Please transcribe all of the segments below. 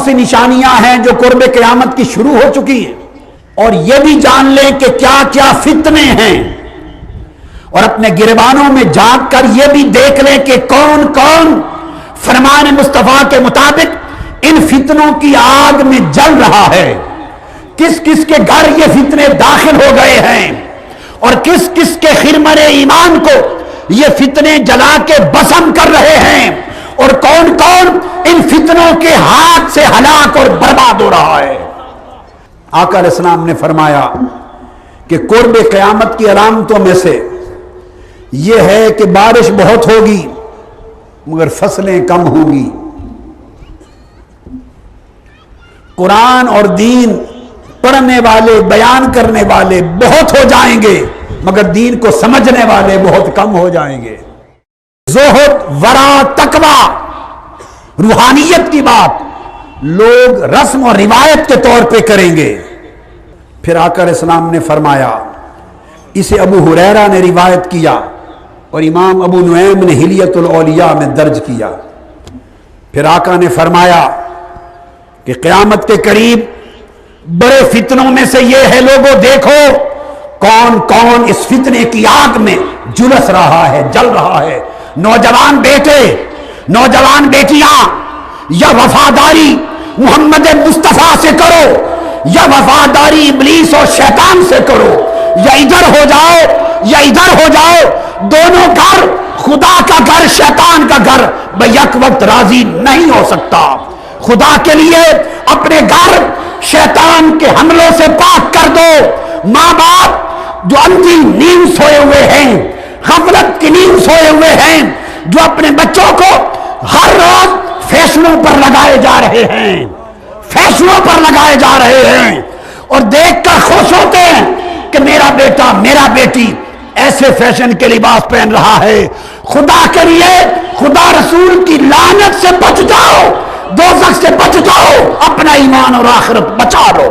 سی نشانیاں ہیں جو قرب قیامت کی شروع ہو چکی ہیں، اور یہ بھی جان لیں کہ کیا کیا فتنے ہیں، اور اپنے گریبانوں میں جھانک کر یہ بھی دیکھ لیں کہ کون کون فرمان مصطفیٰ کے مطابق ان فتنوں کی آگ میں جل رہا ہے، کس کس کے گھر یہ فتنے داخل ہو گئے ہیں، اور کس کس کے خرمن ایمان کو یہ فتنے جلا کے بسم کر رہے ہیں، اور کون کون ان فتنوں کے ہاتھ سے ہلاک اور برباد ہو رہا ہے۔ آقا علیہ السلام نے فرمایا کہ قرب قیامت کی علامتوں میں سے یہ ہے کہ بارش بہت ہوگی مگر فصلیں کم ہوں گی، قرآن اور دین پڑھنے والے بیان کرنے والے بہت ہو جائیں گے مگر دین کو سمجھنے والے بہت کم ہو جائیں گے۔ زہد، ورع، تقوی، روحانیت کی بات لوگ رسم اور روایت کے طور پہ کریں گے۔ پھر آقا علیہ السلام نے فرمایا، اسے ابو ہریرہ نے روایت کیا اور امام ابو نعیم نے حلیۃ الاولیاء میں درج کیا۔ پھر آقا نے فرمایا کہ قیامت کے قریب بڑے فتنوں میں سے یہ ہے، لوگوں دیکھو کون کون اس فتنے کی آگ میں جلس رہا ہے، جل رہا ہے۔ نوجوان بیٹے، نوجوان بیٹیاں، یا وفاداری محمد مصطفیٰ سے کرو یا وفاداری ابلیس اور شیطان سے کرو، یا ادھر ہو جاؤ یا ادھر ہو جاؤ، دونوں گھر، خدا کا گھر شیطان کا گھر بیک وقت راضی نہیں ہو سکتا۔ خدا کے لیے اپنے گھر شیطان کے حملوں سے پاک کر دو۔ ماں باپ جو اندھی نیند سوئے ہوئے ہیں، غفلت کی نیند سوئے ہوئے ہیں، جو اپنے بچوں کو ہر روز فیشنوں پر لگائے جا رہے ہیں، فیشنوں پر لگائے جا رہے ہیں، اور دیکھ کر خوش ہوتے ہیں کہ میرا بیٹا میرا بیٹی ایسے فیشن کے لباس پہن رہا ہے۔ خدا کے لیے خدا رسول کی لعنت سے بچ جاؤ، دوزخ سے بچ جاؤ، اپنا ایمان اور آخرت بچا لو۔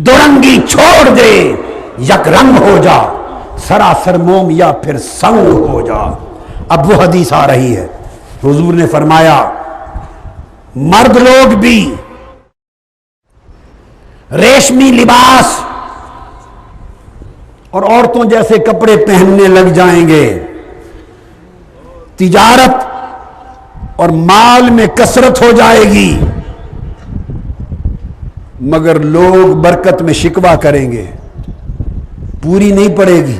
دورنگی چھوڑ دے، یک رنگ ہو جا، سراسر موم یا پھر سنگ ہو جا۔ اب وہ حدیث آ رہی ہے، حضور نے فرمایا مرد لوگ بھی ریشمی لباس اور عورتوں جیسے کپڑے پہننے لگ جائیں گے، تجارت اور مال میں کثرت ہو جائے گی، مگر لوگ برکت میں شکوہ کریں گے، پوری نہیں پڑے گی۔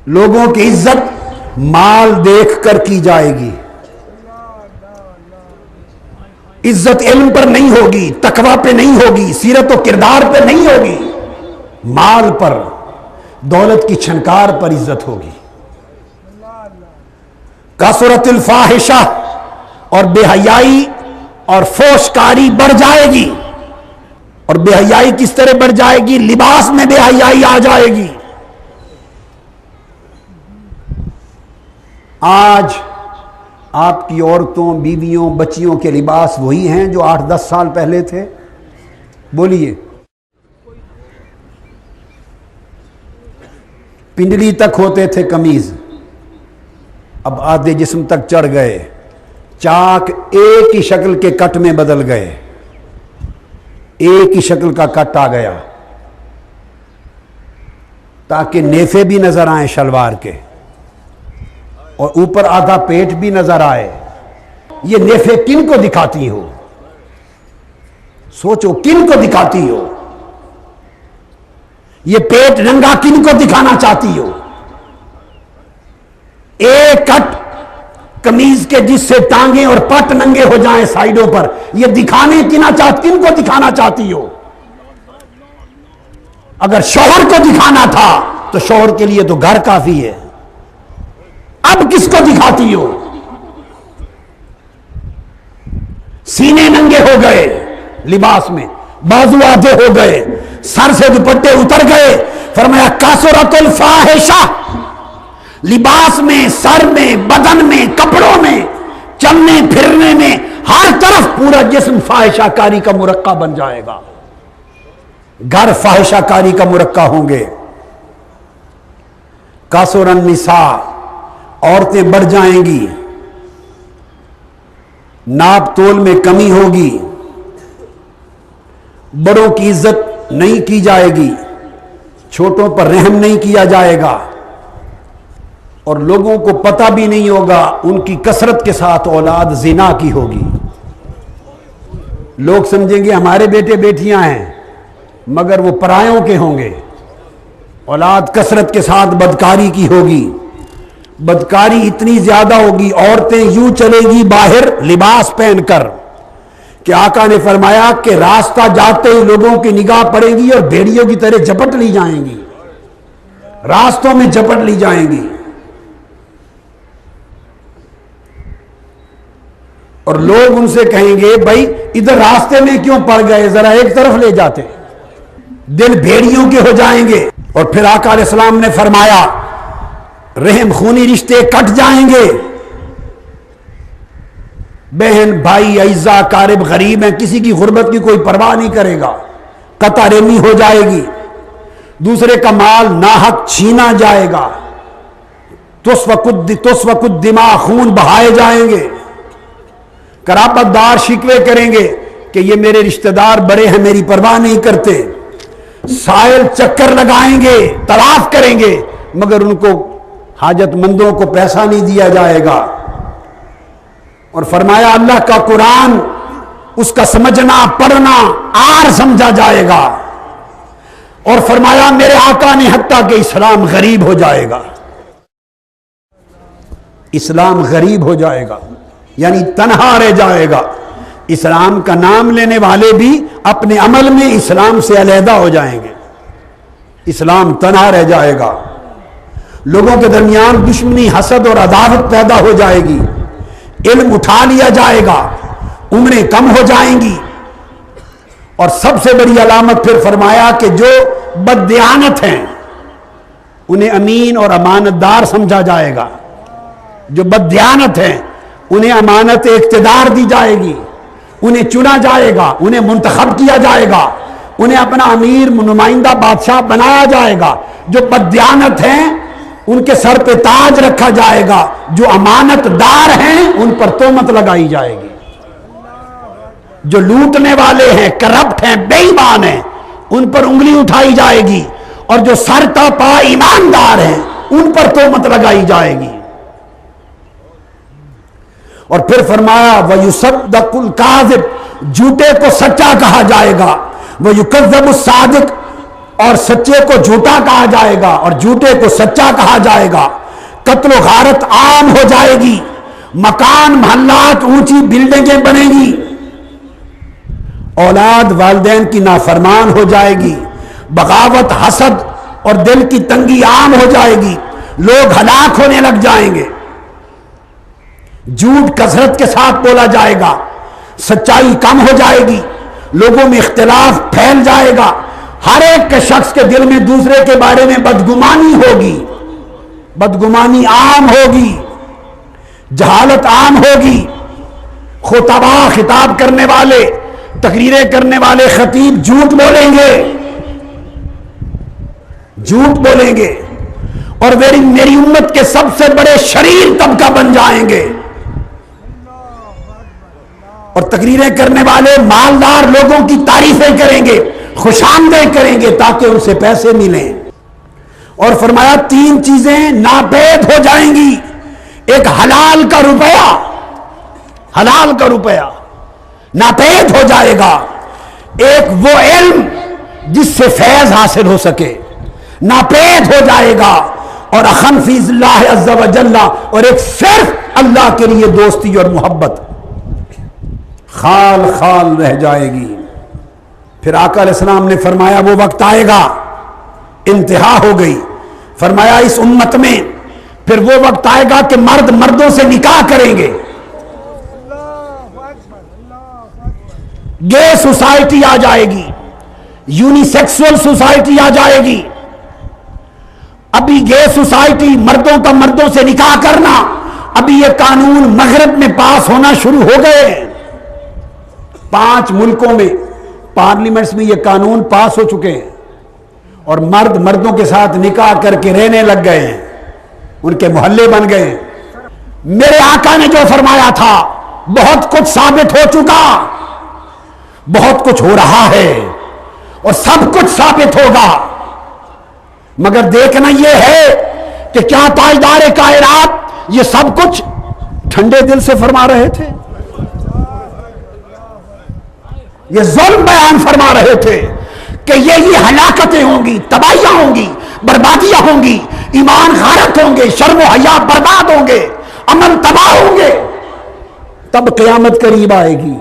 لوگوں کی عزت مال دیکھ کر کی جائے گی، عزت علم پر نہیں ہوگی، تقوی پہ نہیں ہوگی، سیرت و کردار پہ نہیں ہوگی، مال پر، دولت کی چھنکار پر عزت ہوگی۔ کثرت الفاحشہ، اور بے حیائی اور فحش کاری بڑھ جائے گی۔ اور بے حیائی کس طرح بڑھ جائے گی؟ لباس میں بے حیائی آ جائے گی۔ آج آپ کی عورتوں، بیویوں، بچیوں کے لباس وہی ہیں جو 8-10 سال پہلے تھے؟ بولیے۔ پنڈلی تک ہوتے تھے قمیض، اب آدھے جسم تک چڑھ گئے، چاک ایک ہی شکل کے کٹ میں بدل گئے، ایک ہی شکل کا کٹ آ گیا تاکہ نیفے بھی نظر آئیں شلوار کے، اور اوپر آدھا پیٹ بھی نظر آئے۔ یہ نیفے کن کو دکھاتی ہو؟ سوچو کن کو دکھاتی ہو؟ یہ پیٹ ننگا کن کو دکھانا چاہتی ہو؟ ایک کٹ قمیض کے جس سے ٹانگیں اور پٹ ننگے ہو جائیں سائیڈوں پر، یہ دکھانے کن کو دکھانا چاہتی ہو؟ اگر شوہر کو دکھانا تھا تو شوہر کے لیے تو گھر کافی ہے، اب کس کو دکھاتی ہو؟ سینے ننگے ہو گئے لباس میں، بازو آدھے ہو گئے، سر سے دوپٹے اتر گئے۔ فرمایا کثرت الفاحشہ، لباس میں، سر میں، بدن میں، کپڑوں میں، چلنے پھرنے میں، ہر طرف پورا جسم فاحشہ کاری کا مرقع بن جائے گا، گھر فاحشہ کاری کا مرقع ہوں گے۔ کثر النساء، عورتیں بڑھ جائیں گی، ناپ تول میں کمی ہوگی، بڑوں کی عزت نہیں کی جائے گی، چھوٹوں پر رحم نہیں کیا جائے گا، اور لوگوں کو پتہ بھی نہیں ہوگا ان کی کثرت کے ساتھ اولاد زنا کی ہوگی۔ لوگ سمجھیں گے ہمارے بیٹے بیٹیاں ہیں مگر وہ پرایوں کے ہوں گے۔ اولاد کثرت کے ساتھ بدکاری کی ہوگی، بدکاری اتنی زیادہ ہوگی، عورتیں یوں چلے گی باہر لباس پہن کر کہ آقا نے فرمایا کہ راستہ جاتے ہی لوگوں کی نگاہ پڑے گی اور بھیڑیوں کی طرح جھپٹ لی جائیں گی، راستوں میں جھپٹ لی جائیں گی، اور لوگ ان سے کہیں گے بھائی ادھر راستے میں کیوں پڑ گئے، ذرا ایک طرف لے جاتے، دل بھیڑیوں کے ہو جائیں گے۔ اور پھر آقا علیہ السلام نے فرمایا رحم خونی رشتے کٹ جائیں گے، بہن بھائی اعزا قارب غریب ہیں، کسی کی غربت کی کوئی پرواہ نہیں کرے گا، قطع رحمی ہو جائے گی، دوسرے کا مال ناحق چھینا جائے گا، تسفک الدماء خون بہائے جائیں گے، قرابت دار شکوے کریں گے کہ یہ میرے رشتہ دار بڑے ہیں میری پرواہ نہیں کرتے، سائل چکر لگائیں گے، طواف کریں گے مگر ان کو حاجت مندوں کو پیسہ نہیں دیا جائے گا۔ اور فرمایا اللہ کا قرآن اس کا سمجھنا پڑھنا آر سمجھا جائے گا، اور فرمایا میرے آقا نے حتیٰ کہ اسلام غریب ہو جائے گا، اسلام غریب ہو جائے گا یعنی تنہا رہ جائے گا، اسلام کا نام لینے والے بھی اپنے عمل میں اسلام سے علیحدہ ہو جائیں گے، اسلام تنہا رہ جائے گا، لوگوں کے درمیان دشمنی حسد اور عداوت پیدا ہو جائے گی، علم اٹھا لیا جائے گا، عمریں کم ہو جائیں گی، اور سب سے بڑی علامت پھر فرمایا کہ جو بددیانت ہیں انہیں امین اور امانت دار سمجھا جائے گا، جو بددیانت ہیں انہیں امانت اقتدار دی جائے گی، انہیں چنا جائے گا، انہیں منتخب کیا جائے گا، انہیں اپنا امیر نمائندہ بادشاہ بنایا جائے گا، جو بددیانت ہیں ان کے سر پہ تاج رکھا جائے گا، جو امانت دار ہیں ان پر تہمت لگائی جائے گی، جو لوٹنے والے ہیں کرپٹ ہیں بے ایمان ہیں ان پر انگلی اٹھائی جائے گی، اور جو سر تا پا ایماندار ہیں ان پر تہمت لگائی جائے گی۔ اور پھر فرمایا وَيُصَدَّقُ الْكَاذِبُ جھوٹے کو سچا کہا جائے گا، وَيُكَذَّبُ الصَّادِقُ اور سچے کو جھوٹا کہا جائے گا اور جھوٹے کو سچا کہا جائے گا، قتل و غارت عام ہو جائے گی، مکان محلات اونچی بلڈنگیں بنیں گی، اولاد والدین کی نافرمان ہو جائے گی، بغاوت حسد اور دل کی تنگی عام ہو جائے گی، لوگ ہلاک ہونے لگ جائیں گے، جھوٹ کثرت کے ساتھ بولا جائے گا، سچائی کم ہو جائے گی، لوگوں میں اختلاف پھیل جائے گا، ہر ایک کے شخص کے دل میں دوسرے کے بارے میں بدگمانی ہوگی، بدگمانی عام ہوگی، جہالت عام ہوگی، خطبہ خطاب کرنے والے تقریریں کرنے والے خطیب جھوٹ بولیں گے، جھوٹ بولیں گے، اور میری امت کے سب سے بڑے شریر طبقہ بن جائیں گے، اور تقریریں کرنے والے مالدار لوگوں کی تعریفیں کریں گے، خوش آمدیں کریں گے تاکہ ان سے پیسے ملیں۔ اور فرمایا 3 چیزیں ناپید ہو جائیں گی، ایک حلال کا روپیہ، حلال کا روپیہ ناپید ہو جائے گا، ایک وہ علم جس سے فیض حاصل ہو سکے ناپید ہو جائے گا، اور اخن فی اللہ عز و جل اور ایک صرف اللہ کے لیے دوستی اور محبت خال خال رہ جائے گی۔ پھر آقا علیہ السلام نے فرمایا وہ وقت آئے گا، انتہا ہو گئی، فرمایا اس امت میں پھر وہ وقت آئے گا کہ مرد مردوں سے نکاح کریں گے، گے سوسائٹی آ جائے گی، یونی سیکسول سوسائٹی آ جائے گی۔ ابھی گے سوسائٹی مردوں کا مردوں سے نکاح کرنا، ابھی یہ قانون مغرب میں پاس ہونا شروع ہو گئے ہیں، 5 ملکوں میں پارلیمنٹس میں یہ قانون پاس ہو چکے ہیں، اور مرد مردوں کے ساتھ نکاح کر کے رہنے لگ گئے ہیں، ان کے محلے بن گئے ہیں۔ میرے آقا نے جو فرمایا تھا بہت کچھ ثابت ہو چکا، بہت کچھ ہو رہا ہے اور سب کچھ ثابت ہوگا، مگر دیکھنا یہ ہے کہ کیا تاجدار کائنات یہ سب کچھ ٹھنڈے دل سے فرما رہے تھے؟ یہ ظلم بیان فرما رہے تھے کہ یہ ہلاکتیں ہوں گی، تباہیاں ہوں گی، بربادیاں ہوں گی، ایمان غارت ہوں گے، شرم و حیا برباد ہوں گے، امن تباہ ہوں گے، تب قیامت قریب آئے گی۔